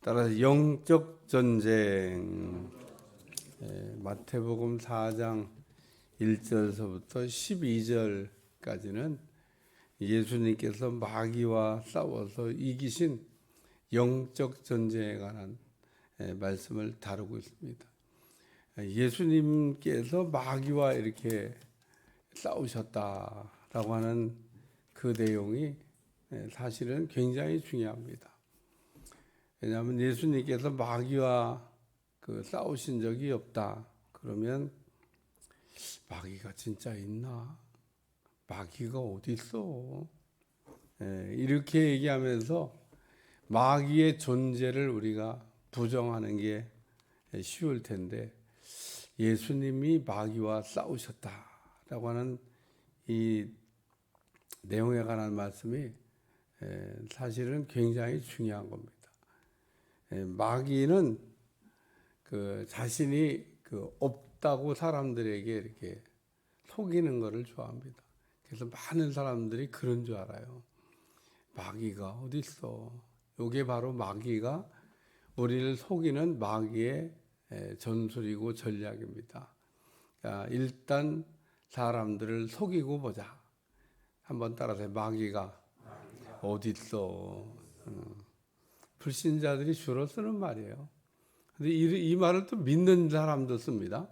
따라서 영적 전쟁, 마태복음 4장 1절서부터 12절까지는 예수님께서 마귀와 싸워서 이기신 영적 전쟁에 관한 말씀을 다루고 있습니다. 예수님께서 마귀와 이렇게 싸우셨다라고 하는 그 내용이 사실은 굉장히 중요합니다. 왜냐하면 예수님께서 마귀와 싸우신 적이 없다. 그러면 마귀가 진짜 있나? 마귀가 어디 있어? 이렇게 얘기하면서 마귀의 존재를 우리가 부정하는 게 쉬울 텐데 예수님이 마귀와 싸우셨다라고 하는 이 내용에 관한 말씀이 사실은 굉장히 중요한 겁니다. 마귀는 자신이 없다고 사람들에게 이렇게 속이는 것을 좋아합니다. 그래서 많은 사람들이 그런 줄 알아요. 마귀가 어디 있어? 이게 바로 마귀가 우리를 속이는 마귀의 전술이고 전략입니다. 그러니까 일단 사람들을 속이고 보자. 한번 따라서 마귀가 어디 있어? 불신자들이 주로 쓰는 말이에요. 근데 이 말을 또 믿는 사람도 씁니다.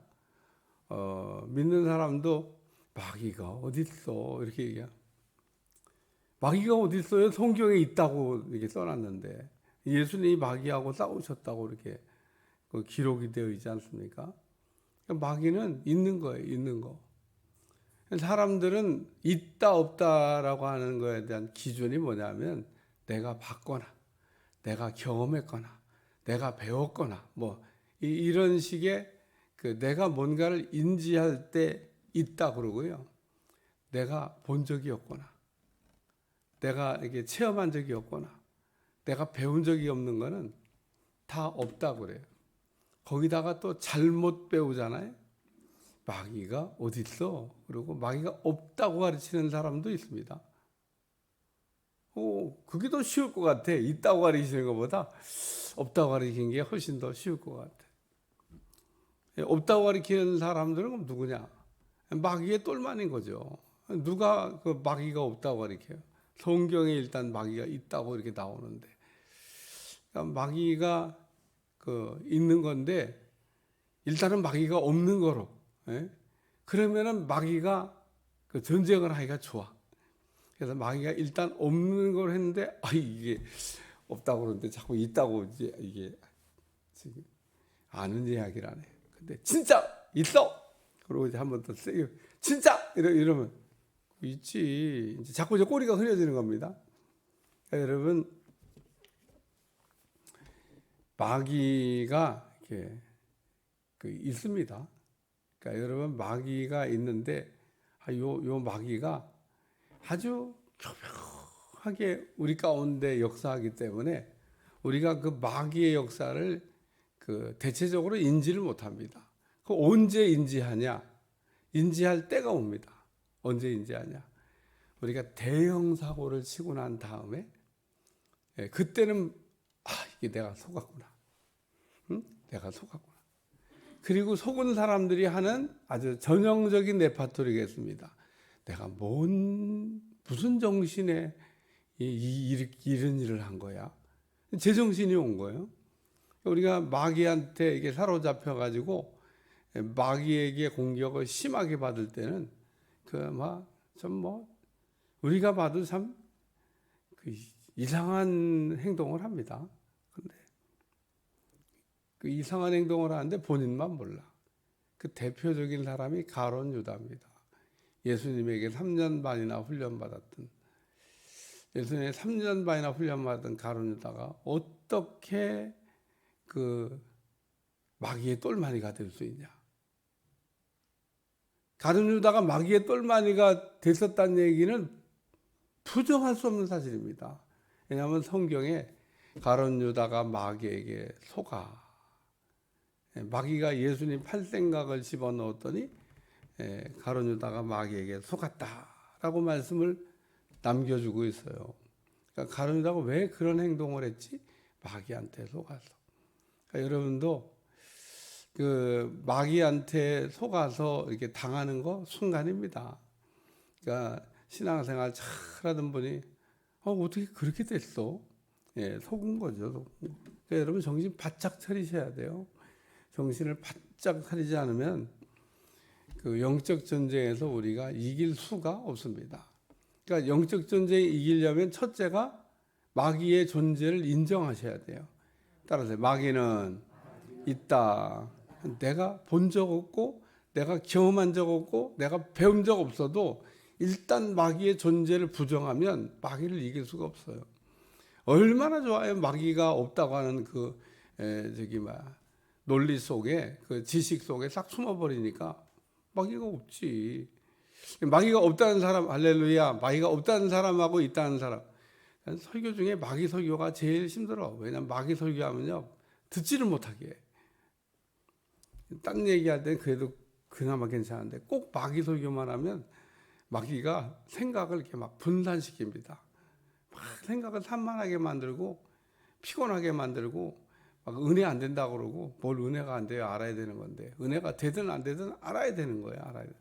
믿는 사람도 마귀가 어디 있어? 이렇게 얘기해요. 마귀가 어디 있어요? 성경에 있다고 이렇게 써놨는데 예수님이 마귀하고 싸우셨다고 이렇게 기록이 되어 있지 않습니까? 그러니까 마귀는 있는 거예요, 있는 거. 사람들은 있다 없다라고 하는 거에 대한 기준이 뭐냐면 내가 봤거나 내가 경험했거나 내가 배웠거나 이런 식의 내가 뭔가를 인지할 때 있다 그러고요. 내가 본 적이 없거나 내가 이렇게 체험한 적이 없거나 내가 배운 적이 없는 거는 다 없다 그래요. 거기다가 또 잘못 배우잖아요. 마귀가 어디 있어? 그리고 마귀가 없다고 가르치는 사람도 있습니다. 그게 더 쉬울 것 같아. 있다고 가르치는 것보다 없다고 가르치는 게 훨씬 더 쉬울 것 같아. 없다고 가르치는 사람들은 누구냐? 마귀의 똘만인 거죠. 누가 마귀가 없다고 가르쳐요? 성경에 일단 마귀가 있다고 이렇게 나오는데, 그러니까 마귀가 있는 건데 일단은 마귀가 없는 거로. 그러면은 마귀가 전쟁을 하기가 좋아. 그래서 마귀가 일단 없는 걸 했는데 이게 없다고 그러는데 자꾸 있다고 이게 지금 아는 이야기라네. 근데 진짜 있어. 그러고 이제 한 번 더 세게 진짜 이러면 있지. 이제 자꾸 이제 꼬리가 흐려지는 겁니다. 그러니까 여러분 마귀가 이렇게 있습니다. 그러니까 여러분 마귀가 있는데 요 마귀가 아주 교묘하게 우리 가운데 역사하기 때문에 우리가 그 마귀의 역사를 대체적으로 인지를 못합니다. 언제 인지하냐? 인지할 때가 옵니다. 언제 인지하냐? 우리가 대형 사고를 치고 난 다음에 그때는 이게 내가 속았구나. 응? 내가 속았구나. 그리고 속은 사람들이 하는 아주 전형적인 레파토리겠습니다. 내가 무슨 정신에 이런 일을 한 거야? 제정신이 온 거예요. 우리가 마귀한테 이게 사로잡혀가지고 마귀에게 공격을 심하게 받을 때는 우리가 봐도 참 이상한 행동을 합니다. 근데 이상한 행동을 하는데 본인만 몰라. 대표적인 사람이 가룟 유다입니다. 예수님에게 3년 반이나 훈련받았던 예수님의 3년 반이나 훈련받은 가룟 유다가 어떻게 마귀의 똘마니가 될 수 있냐? 가룟 유다가 마귀의 똘마니가 됐었다는 얘기는 부정할 수 없는 사실입니다. 왜냐하면 성경에 가룟 유다가 마귀에게 속아 마귀가 예수님 팔생각을 집어넣었더니 가룟 유다가 마귀에게 속았다라고 말씀을 남겨주고 있어요. 그러니까 가룟 유다가 왜 그런 행동을 했지? 마귀한테 속아서. 그러니까 여러분도 그 마귀한테 속아서 이렇게 당하는 거 순간입니다. 그러니까 신앙생활 잘하던 분이 어떻게 그렇게 됐어? 예, 속은 거죠. 그러니까 여러분 정신 바짝 차리셔야 돼요. 정신을 바짝 차리지 않으면 그 영적 전쟁에서 우리가 이길 수가 없습니다. 그러니까 영적 전쟁에 이기려면 첫째가 마귀의 존재를 인정하셔야 돼요. 따라서 마귀는 있다. 내가 본 적 없고 내가 경험한 적 없고 내가 배운 적 없어도 일단 마귀의 존재를 부정하면 마귀를 이길 수가 없어요. 얼마나 좋아요. 마귀가 없다고 하는 그 논리 속에 그 지식 속에 싹 숨어버리니까 마귀가 없지. 마귀가 없다는 사람, 할렐루야. 마귀가 없다는 사람하고 있다는 사람. 설교 중에 마귀 설교가 제일 힘들어. 왜냐면 마귀 설교하면요 듣지를 못하게 해. 딴 얘기할 땐 그래도 그나마 괜찮은데 꼭 마귀 설교만 하면 마귀가 생각을 이렇게 막 분산시킵니다. 막 생각을 산만하게 만들고 피곤하게 만들고 막 은혜 안 된다고 그러고 뭘 은혜가 안 돼요. 알아야 되는 건데 은혜가 되든 안 되든 알아야 되는 거예요. 알아야 돼.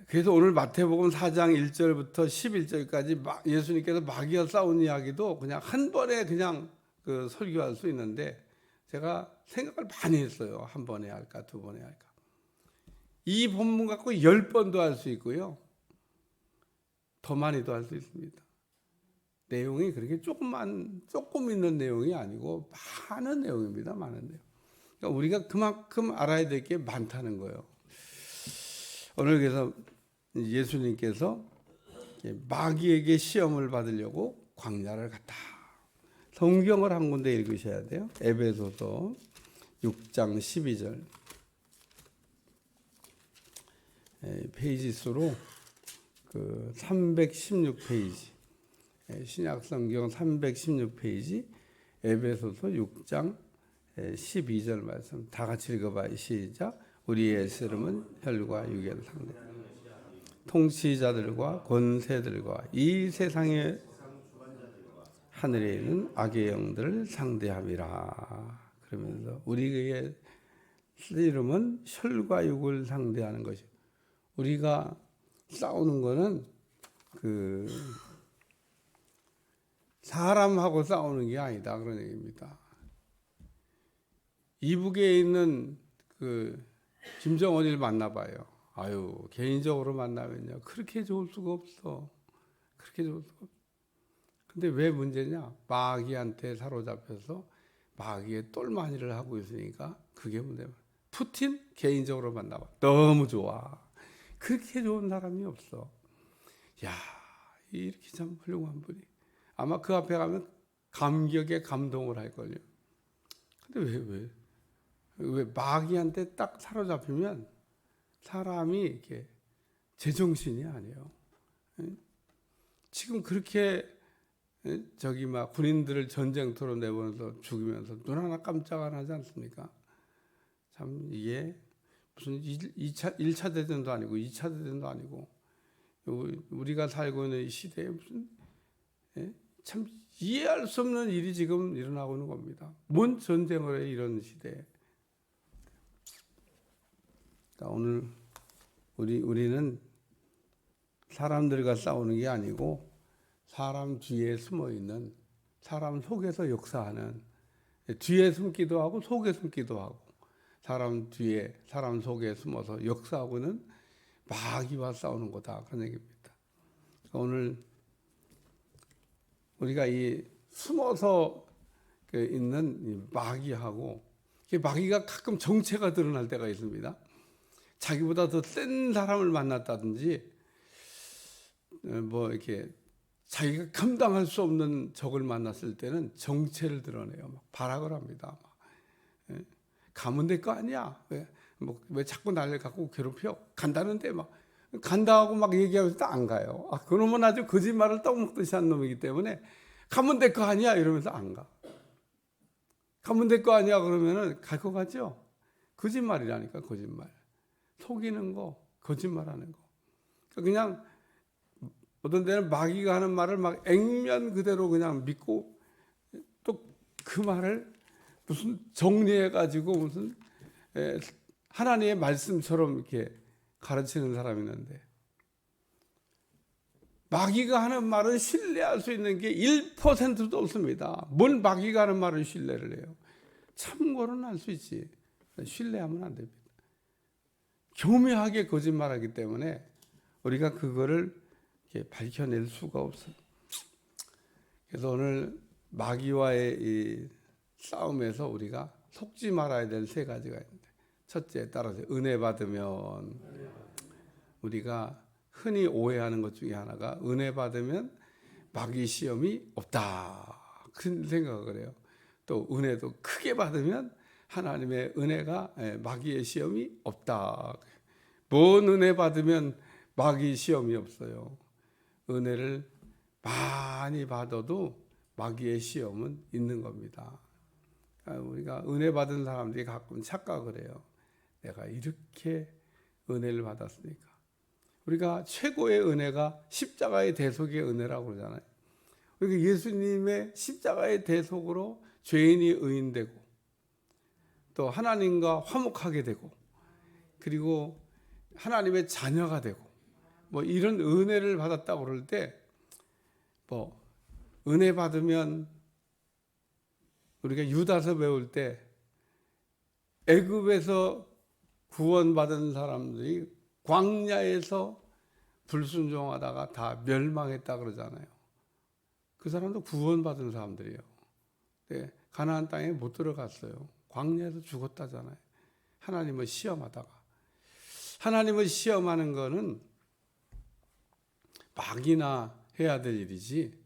그래서 오늘 마태복음 4장 1절부터 11절까지 예수님께서 마귀와 싸운 이야기도 그냥 한 번에 그냥 그 설교할 수 있는데 제가 생각을 많이 했어요. 한 번에 할까 두 번에 할까. 이 본문 갖고 10번도 할 수 있고요. 더 많이도 할 수 있습니다. 내용이 그렇게 조금 있는 내용이 아니고 많은 내용입니다. 많은 내용. 그러니까 우리가 그만큼 알아야 될 게 많다는 거예요. 오늘 그래서 예수님께서 마귀에게 시험을 받으려고 광야를 갔다. 성경을 한 군데 읽으셔야 돼요. 에베소서 6장 12절. 페이지 수로 그 316페이지. 신약 성경 316페이지. 에베소서 6장 12절 말씀 다 같이 읽어봐요. 시작. 우리의 세름은 혈과 육의 상대 통치자들과 권세들과 이 세상의 하늘에 있는 악의 영들을 상대함이라. 그러면서 우리의 씨름은 혈과 육을 상대하는 것이. 우리가 싸우는 거는 그 사람하고 싸우는 게 아니다 그런 얘기입니다. 이북에 있는 그 김정은을 만나봐요. 아유 개인적으로 만나면요 그렇게 좋을 수가 없어. 그렇게 좋을 수가 없어. 근데 왜 문제냐? 마귀한테 사로잡혀서 마귀의 똘마니를 하고 있으니까 그게 문제야. 푸틴 개인적으로 만나봐. 너무 좋아. 그렇게 좋은 사람이 없어. 야, 이렇게 참 훌륭한 분이. 아마 그 앞에 가면 감격에 감동을 할걸요. 근데 왜 마귀한테 딱 사로잡히면 사람이 이렇게 제정신이 아니에요. 지금 그렇게 저기 막 군인들을 전쟁터로 내보내서 죽이면서 눈 하나 깜짝 안 하지 않습니까? 참 이게 무슨 1차 대전도 아니고 2차 대전도 아니고 우리가 살고 있는 이 시대에 무슨 참 이해할 수 없는 일이 지금 일어나고 있는 겁니다. 뭔 전쟁을 해 이런 시대에. 그러니까 오늘 우리는 사람들과 싸우는 게 아니고 사람 뒤에 숨어 있는 사람 속에서 역사하는 뒤에 숨기도 하고 속에 숨기도 하고 사람 뒤에 사람 속에 숨어서 역사하고는 마귀와 싸우는 거다 그런 얘기입니다. 오늘 우리가 이 숨어서 있는 마귀하고 마귀가 가끔 정체가 드러날 때가 있습니다. 자기보다 더 센 사람을 만났다든지 뭐 이렇게 자기가 감당할 수 없는 적을 만났을 때는 정체를 드러내요. 막 발악을 합니다. 가면 될 거 아니야. 왜 자꾸 나를 갖고 괴롭혀? 간다는데 막 간다고 막 얘기하면서 안 가요. 그놈은 아주 거짓말을 떡먹듯이 한 놈이기 때문에 가면 될 거 아니야 이러면서 안 가. 가면 될 거 아니야 그러면은 갈 것 같죠? 거짓말이라니까 거짓말. 속이는 거, 거짓말하는 거. 그냥 어떤 때는 마귀가 하는 말을 막 액면 그대로 그냥 믿고 또 그 말을 무슨 정리해가지고 무슨 하나님의 말씀처럼 이렇게 가르치는 사람이 있는데, 마귀가 하는 말은 신뢰할 수 있는 게 1%도 없습니다. 뭘 마귀가 하는 말을 신뢰를 해요? 참고는 할 수 있지, 신뢰하면 안 됩니다. 교묘하게 거짓말하기 때문에 우리가 그거를 이렇게 밝혀낼 수가 없어요. 그래서 오늘 마귀와의 이 싸움에서 우리가 속지 말아야 될 세 가지가 있는데, 첫째, 따라서 은혜 받으면, 우리가 흔히 오해하는 것 중에 하나가 은혜 받으면 마귀 시험이 없다, 그런 생각을 해요. 또 은혜도 크게 받으면 하나님의 은혜가 마귀의 시험이 없다. 뭔 은혜 받으면 마귀 시험이 없어요? 은혜를 많이 받아도 마귀의 시험은 있는 겁니다. 우리가 은혜 받은 사람들이 가끔 착각을 해요. 내가 이렇게 은혜를 받았으니까. 우리가 최고의 은혜가 십자가의 대속의 은혜라고 그러잖아요. 그러니까 예수님의 십자가의 대속으로 죄인이 의인되고, 또 하나님과 화목하게 되고, 그리고 하나님의 자녀가 되고, 뭐 이런 은혜를 받았다고 그럴 때, 뭐 은혜 받으면 우리가 유다서 배울 때 애굽에서 구원받은 사람들이 광야에서 불순종하다가 다 멸망했다 그러잖아요. 그 사람도 구원받은 사람들이에요. 네, 가나안 땅에 못 들어갔어요. 광야에서 죽었다잖아요. 하나님을 시험하다가. 하나님을 시험하는 거는 막이나 해야 될 일이지,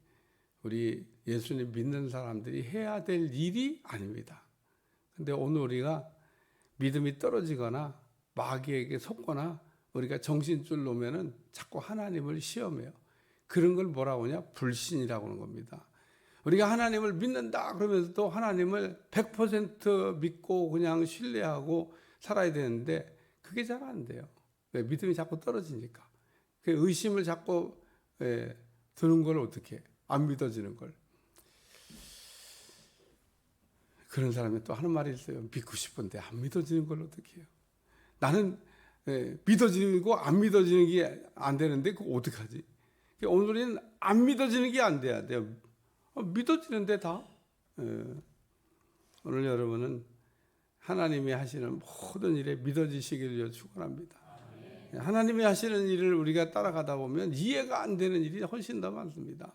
우리 예수님 믿는 사람들이 해야 될 일이 아닙니다. 근데 오늘 우리가 믿음이 떨어지거나 마귀에게 속거나 우리가 정신줄 놓으면은 자꾸 하나님을 시험해요. 그런 걸 뭐라고 하냐? 불신이라고 하는 겁니다. 우리가 하나님을 믿는다 그러면서도 하나님을 100% 믿고 그냥 신뢰하고 살아야 되는데 그게 잘 안 돼요. 왜? 믿음이 자꾸 떨어지니까. 그 의심을 자꾸 드는 걸 어떻게 해? 안 믿어지는 걸. 그런 사람이 또 하는 말이 있어요. 믿고 싶은데 안 믿어지는 걸 어떻게 해요? 나는 믿어지고 안 믿어지는 게 안 되는데 그거 어떡하지? 오늘 우리는 안 믿어지는 게 안 돼야 돼요. 믿어지는데 다. 오늘 여러분은 하나님이 하시는 모든 일에 믿어지시기를 축원합니다. 하나님이 하시는 일을 우리가 따라가다 보면 이해가 안 되는 일이 훨씬 더 많습니다.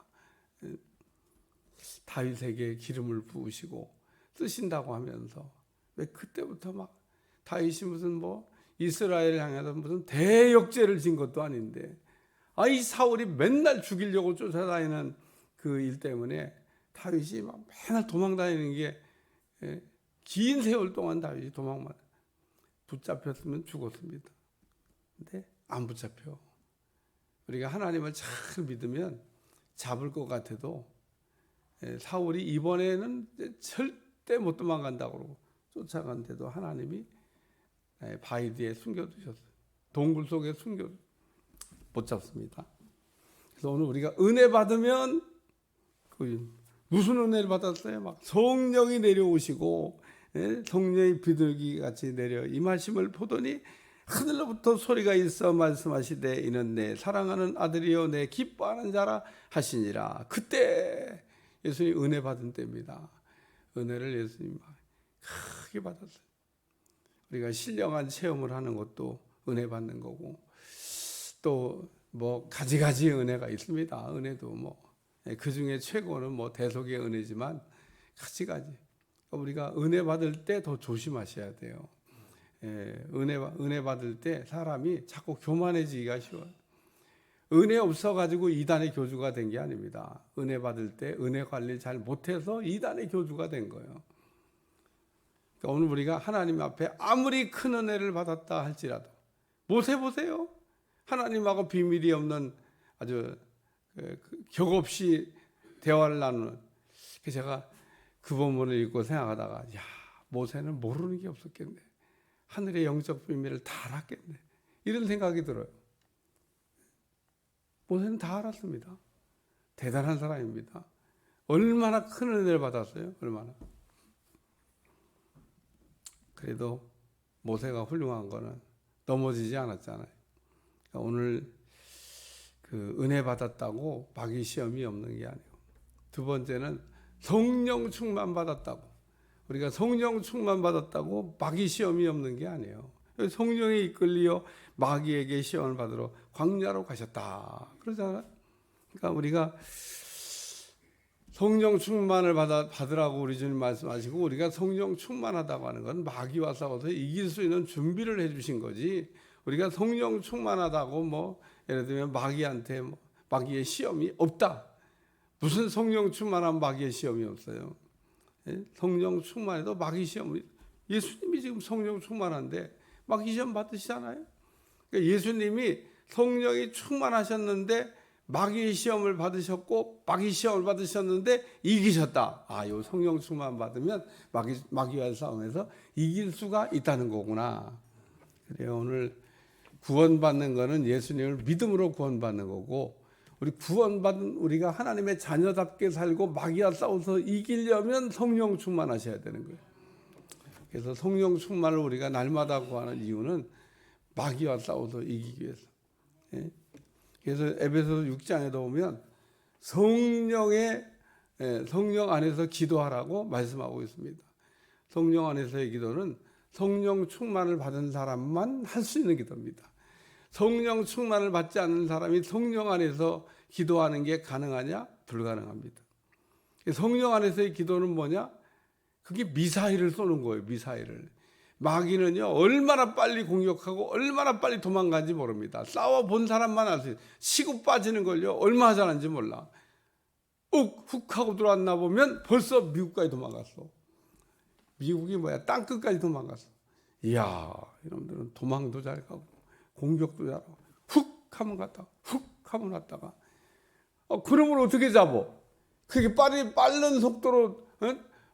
다윗에게 기름을 부으시고 쓰신다고 하면서 왜 그때부터 막 다윗이 무슨 뭐 이스라엘을 향해서 무슨 대역죄를 진 것도 아닌데, 이 사울이 맨날 죽이려고 쫓아다니는 그 일 때문에 다윗이 막 맨날 도망다니는 게 긴 세월 동안 다윗이 도망만, 붙잡혔으면 죽었습니다. 근데 안 붙잡혀. 우리가 하나님을 잘 믿으면 잡을 것 같아도 사울이 이번에는 절대 못 도망간다고 그러고 쫓아간데도 하나님이 바위 뒤에 숨겨두셨어요. 동굴 속에 숨겨 못 잡습니다. 그래서 오늘 우리가 은혜 받으면 무슨 은혜를 받았어요? 막 성령이 내려오시고 성령이 비둘기 같이 내려 임하심을 보더니 하늘로부터 소리가 있어 말씀하시되 이는 내 사랑하는 아들이요 내 기뻐하는 자라 하시니라. 그때 예수님 은혜 받은 때입니다. 은혜를 예수님 크게 받았어요. 우리가 신령한 체험을 하는 것도 은혜 받는 거고, 또 뭐 가지가지 은혜가 있습니다. 은혜도 뭐 그 중에 최고는 뭐 대속의 은혜지만 가지가지. 우리가 은혜 받을 때 더 조심하셔야 돼요. 은혜 받을 때 사람이 자꾸 교만해지기가 쉬워요. 은혜 없어가지고 이단의 교주가 된 게 아닙니다. 은혜 받을 때 은혜 관리 잘 못해서 이단의 교주가 된 거예요. 그러니까 오늘 우리가 하나님 앞에 아무리 큰 은혜를 받았다 할지라도, 모세 보세요. 하나님하고 비밀이 없는 아주 격없이 대화를 나누는. 제가 그 본문을 읽고 생각하다가, 모세는 모르는 게 없었겠네. 하늘의 영적 비밀을 다 알았겠네. 이런 생각이 들어요. 모세는 다 알았습니다. 대단한 사람입니다. 얼마나 큰 은혜를 받았어요. 얼마나. 그래도 모세가 훌륭한 거는 넘어지지 않았잖아요. 그러니까 오늘 그 은혜 받았다고 마귀 시험이 없는 게 아니고, 두 번째는 성령 충만 받았다고, 우리가 성령 충만 받았다고 마귀 시험이 없는 게 아니에요. 성령에 이끌리어 마귀에게 시험을 받으러 광야로 가셨다 그러잖아요. 그러니까 우리가 성령 충만을 받으라고 우리 주님 말씀하시고, 우리가 성령 충만하다고 하는 건 마귀와 싸워서 이길 수 있는 준비를 해주신 거지, 우리가 성령 충만하다고 뭐 예를 들면 마귀한테 마귀의 시험이 없다, 무슨 성령 충만한 마귀의 시험이 없어요. 성령 충만해도 마귀 시험이, 예수님이 지금 성령 충만한데 마귀 시험 받으시잖아요. 그러니까 예수님이 성령이 충만하셨는데 마귀의 시험을 받으셨고, 마귀 시험을 받으셨는데 이기셨다. 요 성령 충만 받으면 마귀와의 싸움에서 이길 수가 있다는 거구나. 그래요. 오늘 구원받는 거는 예수님을 믿음으로 구원받는 거고, 우리 구원받은 우리가 하나님의 자녀답게 살고 마귀와 싸워서 이기려면 성령 충만하셔야 되는 거예요. 그래서 성령 충만을 우리가 날마다 구하는 이유는 마귀와 싸워서 이기기 위해서. 그래서 에베소서 6장에도 보면 성령 안에서 기도하라고 말씀하고 있습니다. 성령 안에서의 기도는 성령 충만을 받은 사람만 할 수 있는 기도입니다. 성령 충만을 받지 않는 사람이 성령 안에서 기도하는 게 가능하냐? 불가능합니다. 성령 안에서의 기도는 뭐냐? 그게 미사일을 쏘는 거예요. 미사일을. 마귀는요, 얼마나 빨리 공격하고 얼마나 빨리 도망가는지 모릅니다. 싸워본 사람만 알 수 있어요. 치고 빠지는 걸요, 얼마나 잘하는지 몰라. 훅 하고 들어왔나 보면 벌써 미국까지 도망갔어. 미국이 뭐야? 땅끝까지 도망갔어. 이야, 이놈들은 도망도 잘 가고 공격도 잘하고 훅 하면 갔다가 훅 하면 왔다가, 그러면 어떻게 잡어? 그게 빠른 속도로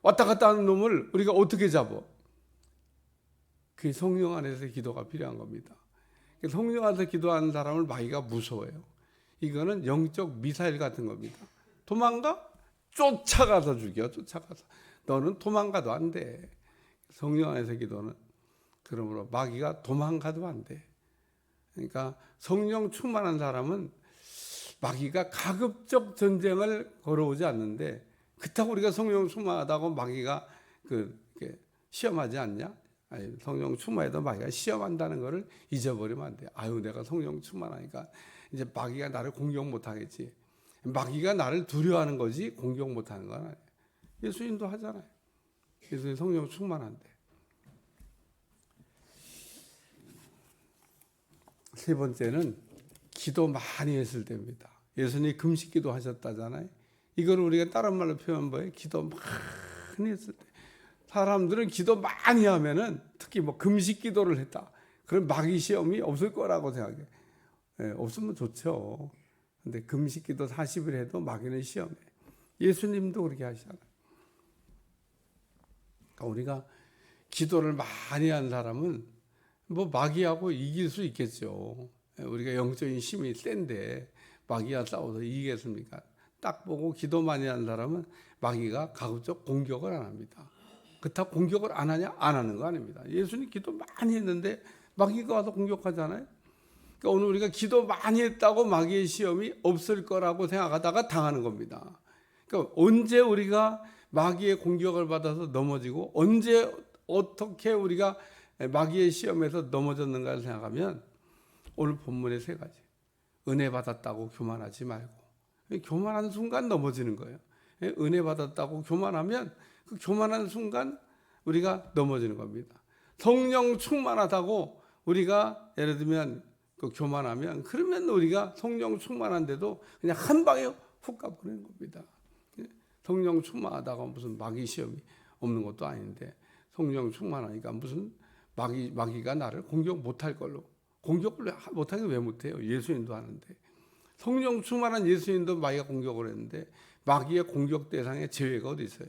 왔다 갔다 하는 놈을 우리가 어떻게 잡어? 그 성령 안에서 기도가 필요한 겁니다. 성령 안에서 기도하는 사람을 마귀가 무서워요. 이거는 영적 미사일 같은 겁니다. 도망가? 쫓아가서 죽여. 쫓아가서. 너는 도망가도 안 돼. 성령 안에서 기도는 그러므로 마귀가 도망가도 안 돼. 그러니까 성령 충만한 사람은 마귀가 가급적 전쟁을 걸어오지 않는데, 그렇다고 우리가 성령 충만하다고 마귀가 시험하지 않냐? 아니, 성령 충만해도 마귀가 시험한다는 것을 잊어버리면 안 돼. 내가 성령 충만하니까 이제 마귀가 나를 공격 못하겠지. 마귀가 나를 두려워하는 거지 공격 못하는 건 아니에요. 예수님도 하잖아요. 예수님 성령 충만한데. 세 번째는 기도 많이 했을 때입니다. 예수님이 금식기도 하셨다잖아요. 이걸 우리가 다른 말로 표현한 거예요. 기도 많이 했을 때. 사람들은 기도 많이 하면은, 특히 금식 기도를 했다, 그럼 마귀 시험이 없을 거라고 생각해. 없으면 좋죠. 근데 금식 기도 40일 해도 마귀는 시험해. 예수님도 그렇게 하시잖아요. 그러니까 우리가 기도를 많이 한 사람은 마귀하고 이길 수 있겠죠. 우리가 영적인 힘이 센데 마귀와 싸워서 이기겠습니까? 딱 보고 기도 많이 한 사람은 마귀가 가급적 공격을 안 합니다. 그렇다고 공격을 안 하냐? 안 하는 거 아닙니다. 예수님 기도 많이 했는데 마귀가 와서 공격하잖아요. 그러니까 오늘 우리가 기도 많이 했다고 마귀의 시험이 없을 거라고 생각하다가 당하는 겁니다. 그러니까 언제 우리가 마귀의 공격을 받아서 넘어지고, 언제 어떻게 우리가 마귀의 시험에서 넘어졌는가를 생각하면 오늘 본문의 세 가지. 은혜 받았다고 교만하지 말고. 교만한 순간 넘어지는 거예요. 은혜 받았다고 교만하면 그 교만한 순간 우리가 넘어지는 겁니다. 성령 충만하다고 우리가 예를 들면 교만하면, 그러면 우리가 성령 충만한데도 그냥 한 방에 훅 가버리는 겁니다. 성령 충만하다가 무슨 마귀 시험이 없는 것도 아닌데, 성령 충만하니까 무슨 마귀가 나를 공격 못할 걸로. 공격을 못하게 왜 못해요? 예수님도 하는데. 성령 충만한 예수님도 마귀가 공격을 했는데 마귀의 공격 대상에 제외가 어디 있어요?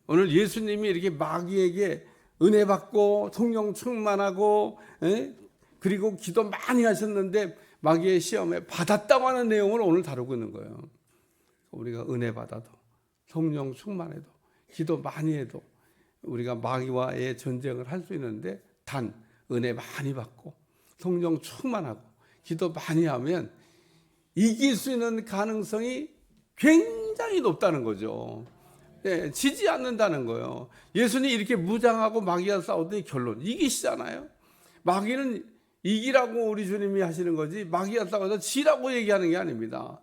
오늘 예수님이 이렇게 마귀에게 은혜 받고 성령 충만하고 그리고 기도 많이 하셨는데 마귀의 시험에 받았다고 하는 내용을 오늘 다루고 있는 거예요. 우리가 은혜 받아도, 성령 충만해도, 기도 많이 해도 우리가 마귀와의 전쟁을 할 수 있는데, 단 은혜 많이 받고 성령 충만하고 기도 많이 하면 이길 수 있는 가능성이 굉장히 높다는 거죠. 네, 지지 않는다는 거예요. 예수님이 이렇게 무장하고 마귀와 싸우더니 결론 이기시잖아요. 마귀는 이기라고 우리 주님이 하시는 거지, 마귀와 싸워서 지라고 얘기하는 게 아닙니다.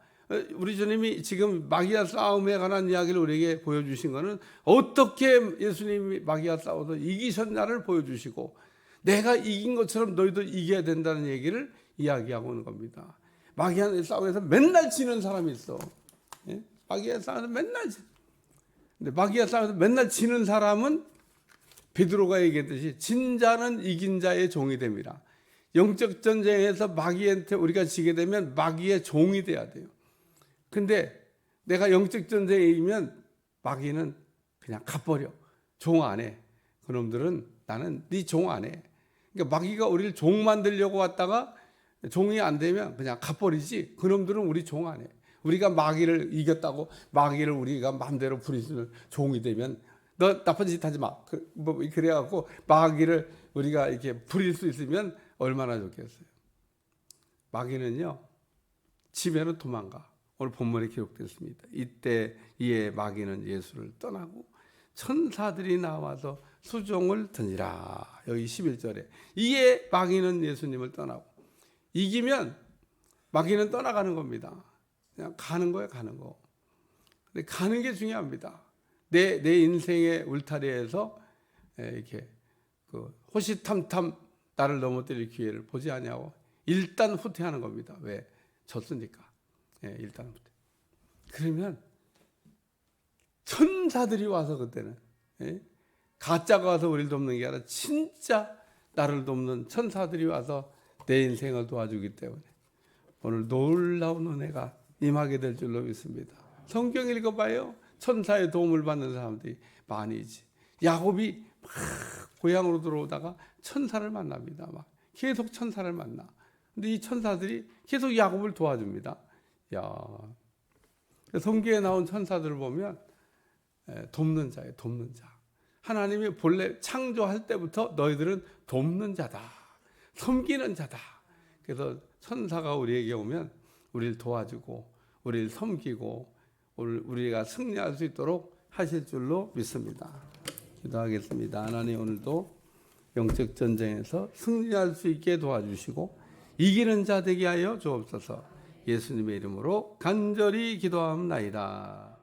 우리 주님이 지금 마귀와 싸움에 관한 이야기를 우리에게 보여주신 것은 어떻게 예수님이 마귀와 싸워서 이기셨냐를 보여주시고, 내가 이긴 것처럼 너희도 이겨야 된다는 얘기를 이야기하고 있는 겁니다. 마귀와 싸움에서 맨날 지는 사람이 있어. 예? 마귀와 싸움에서 맨날 근데 마귀와 싸움에서 맨날 지는 사람은 베드로가 얘기했듯이 진자는 이긴 자의 종이 됩니다. 영적 전쟁에서 마귀한테 우리가 지게 되면 마귀의 종이 돼야 돼요. 근데 내가 영적 전쟁에 이기면 마귀는 그냥 가버려. 종 안 해. 그놈들은 나는 네 종 안 해. 그러니까 마귀가 우리를 종 만들려고 왔다가 종이 안 되면 그냥 가버리지. 그놈들은 우리 종 안 해. 우리가 마귀를 이겼다고 마귀를 우리가 마음대로 부리는 종이 되면 너 나쁜 짓 하지 마. 그래갖고 마귀를 우리가 이렇게 부릴 수 있으면 얼마나 좋겠어요. 마귀는요, 집에는 도망가. 오늘 본문에 기록됐습니다. 이때 이에 마귀는 예수를 떠나고 천사들이 나와서 수종을 던지라. 여기 11절에 이에 마귀는 예수님을 떠나고, 이기면 마귀는 떠나가는 겁니다. 그냥 가는 거예요, 가는 거. 근데 가는 게 중요합니다. 내 인생의 울타리에서 이렇게 호시탐탐 나를 넘어뜨릴 기회를 보지 않냐고 일단 후퇴하는 겁니다. 왜? 졌으니까. 일단 후퇴. 그러면 천사들이 와서 그때는 가짜가 와서 우리를 돕는 게 아니라 진짜 나를 돕는 천사들이 와서 내 인생을 도와주기 때문에 오늘 놀라운 은혜가 임하게 될 줄로 믿습니다. 성경 읽어봐요. 천사의 도움을 받는 사람들이 많이지. 야곱이 막 고향으로 들어오다가 천사를 만납니다. 막 계속 천사를 만나. 근데 이 천사들이 계속 야곱을 도와줍니다. 성경에 나온 천사들을 보면 돕는 자예요, 돕는 자. 하나님이 본래 창조할 때부터 너희들은 돕는 자다, 섬기는 자다. 그래서 천사가 우리에게 오면 우리를 도와주고 우리를 섬기고 우리가 승리할 수 있도록 하실 줄로 믿습니다. 기도하겠습니다. 하나님, 오늘도 영적 전쟁에서 승리할 수 있게 도와주시고 이기는 자 되게 하여 주옵소서. 예수님의 이름으로 간절히 기도하옵나이다.